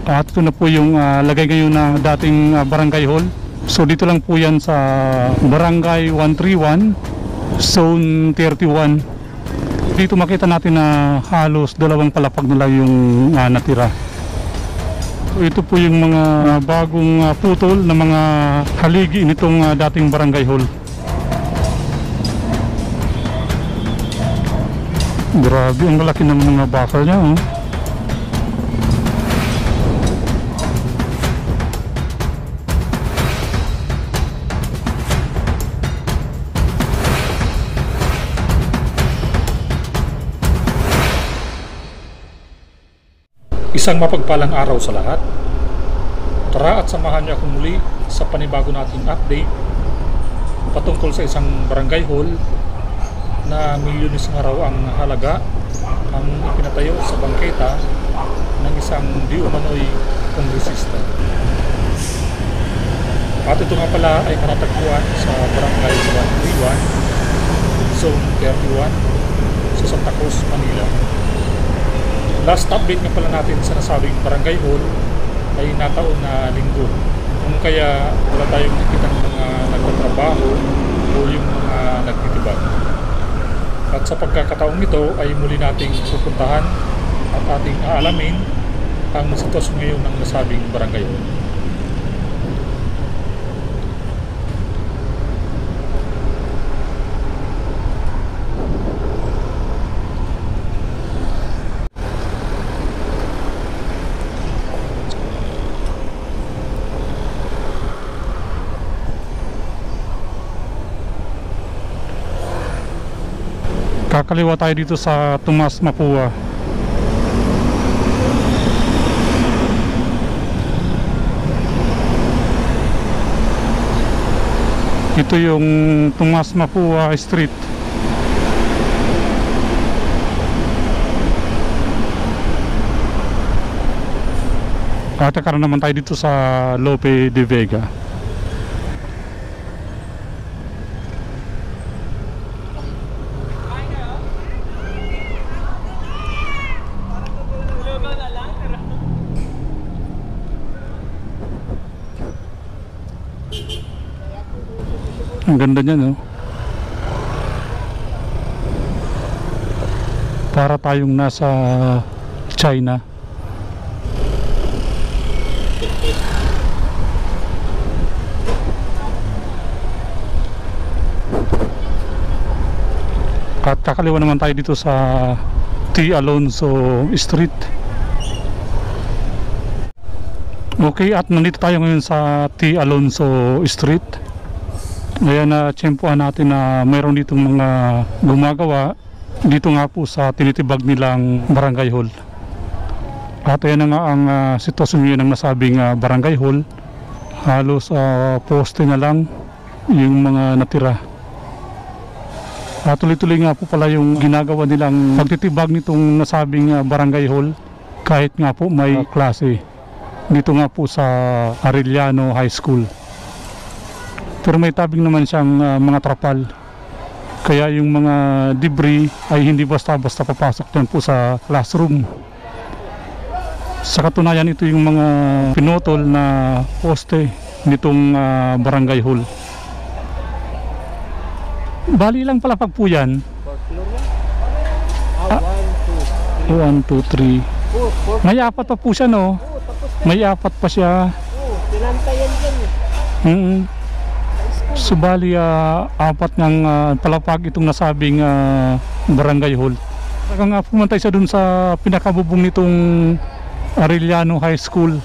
At ito na po yung lagay ngayon na dating barangay hall. So dito lang po yan sa Barangay 131, Zone 31. Dito makita natin na halos dalawang palapag na lang yung natira. So ito po yung mga bagong putol na mga haligi nitong dating barangay hall. Grabe, ang lalaki ng mga bakal niya, oh. Isang mapagpalang araw sa lahat. Tara at samahan niyo ako muli sa panibago nating update patungkol sa isang barangay hall na milyones ng araw ang halaga ang ipinatayo sa bangketa ng isang di umano'y kongresista. At ito nga pala ay matatagpuan sa Barangay 131, Zone 31 sa Santa Cruz, Manila. Last update nga pala natin sa nasabing barangay hall ay nataon na linggo, kung kaya wala tayong nakita ng mga nagtatrabaho o yung mga nagtitibag. At sa pagkakataong ito ay muli nating pupuntahan at ating aalamin ang sitwasyon ngayon ng nasabing barangay hall. Kakaliwa tayo dito sa Tomas Mapua. Ito yung Tomas Mapua Street. At nakaroon naman tayo dito sa Lope de Vega. Ang ganda niya, no? Para tayong nasa China. At kakaliwa naman tayo dito sa T. Alonso Street. Okay, at nandito tayo ngayon sa T. Alonso Street. Ngayon na tsempuhan natin na mayroon ditong mga gumagawa dito nga po sa tinitibag nilang barangay hall. At ayan na nga ang sitwasyon ngayon ng nasabing barangay hall. Halos poste na lang yung mga natira. At tuloy-tuloy nga po pala yung ginagawa nilang pagtitibag nitong nasabing barangay hall kahit nga po may klase dito nga po sa Arellano High School. Pero may tabing naman siyang mga trapal. Kaya yung mga debris ay hindi basta-basta papasok dyan po sa classroom. Sa katunayan, ito yung mga pinotol na poste nitong barangay hall. Bali lang palapag po yan. 1, 2, 3. May apat pa po siya, no? May apat pa siya. Pinantayan dyan. Subali apat ng palapag itong nasabing barangay hall. Saka nga pumunta siya dun sa pinakabubong nitong Arellano High School.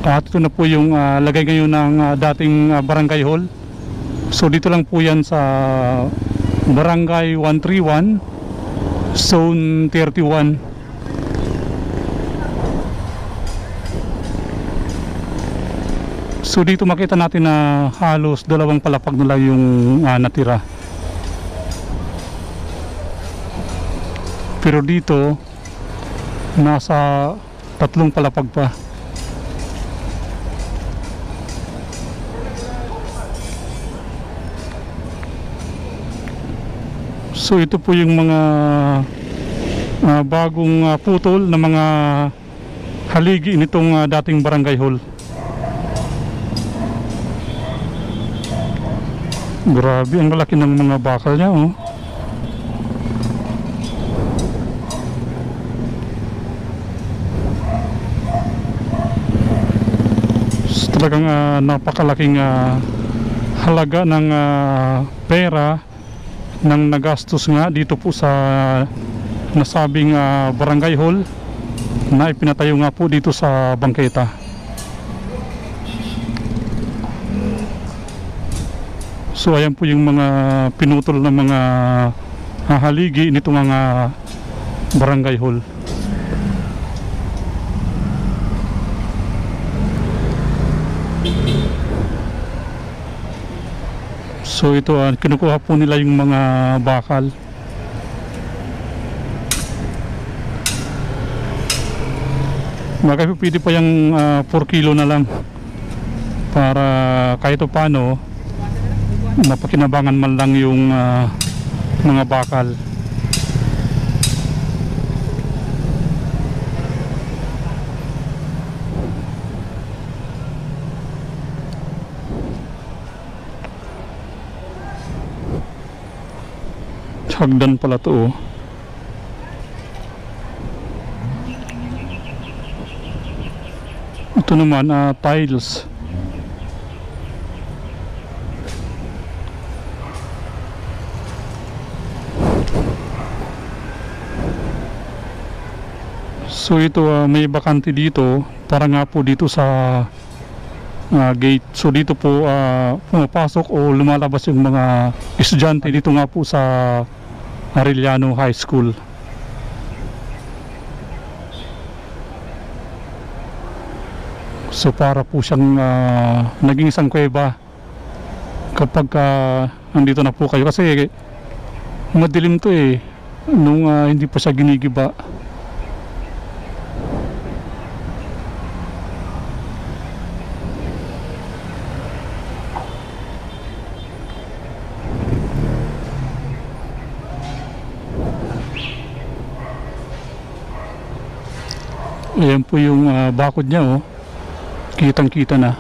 At ito na po yung lagay ngayon ng dating barangay hall. So dito lang po yan sa Barangay 131, Zone 31. So dito makita natin na halos dalawang palapag na lang yung natira. Pero dito nasa 3 palapag pa. So ito po yung mga bagong putol na mga haligi nitong dating barangay hall. Grabe, ang lalaki ng mga bakal niya, oh. Talagang napakalaking halaga ng pera ng nagastos nga dito po sa nasabing barangay hall na ipinatayo nga po dito sa bangketa. So ayan po yung mga pinutol ng mga haligi nito nga barangay hall. So ito, kinukuha po nila yung mga bakal. Baka pwede pa yung 4 kilo na lang para kahit o paano mapakinabangan man lang yung mga bakal. Hagdan pala to, oh. Ito naman tiles. So ito may bakante dito para nga po dito sa gate. So dito po pumapasok o lumalabas yung mga estudyante dito nga po sa Arellano High School. So para po siyang naging isang kuweba kapag nandito na po kayo, kasi madilim to eh nung hindi pa siya ginigiba. Ayan po yung bakod niya, oh. Kitang kita na.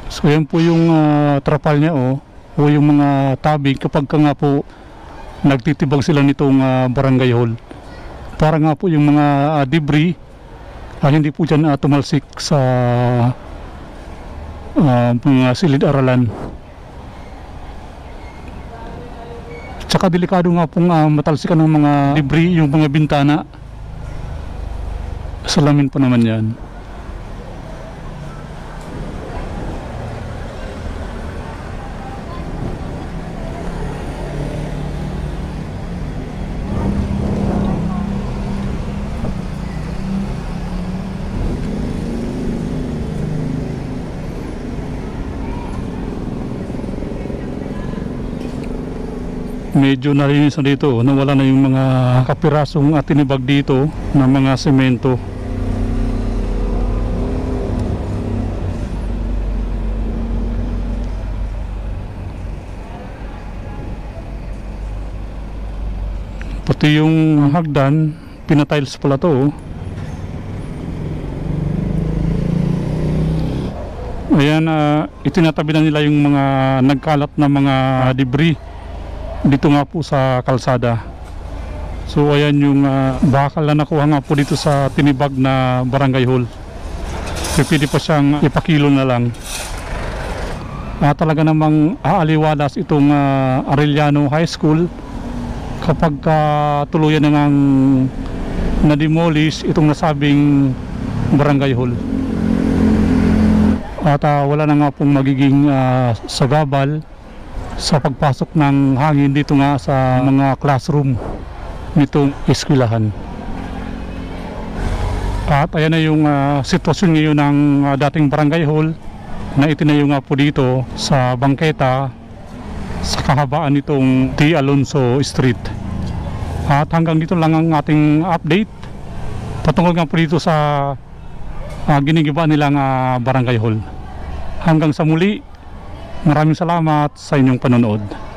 So ayan po yung trapal niya, oh. O yung mga tabing kapag ka nga po nagtitibag sila nitong barangay hall. Para nga po yung mga debris hindi po dyan tumalsik sa mga silid-aralan. Tsaka delikado nga pong matalsikan ng mga debris yung mga bintana. Salamin pa naman yan. Medyo nalinis na dito, nawala na yung mga kapirasong tinibag dito ng mga semento. Pati yung hagdan, pinatiles pala to, oh. Ayan, itinatabi na nila yung mga nagkalat na mga debris dito nga po sa kalsada. So ayan yung bakal na nakuha nga po dito sa tinibag na barangay hall. Pwede pa siyang ipakilo na lang. Talaga namang aaliwalas itong Arellano High School kapag tuluyan na ngang na-demolish itong nasabing barangay hall. At wala na nga pong magiging sagabal sa pagpasok ng hangin dito nga sa mga classroom nitong eskwelahan. At ayan na yung sitwasyon ngayon ng dating barangay hall na itinayo nga po dito sa bangketa sa kahabaan nitong T. Alonso Street. At hanggang dito lang ang ating update patungkol nga po dito sa ginigiba nilang barangay hall. Hanggang sa muli, maraming salamat sa inyong panonood.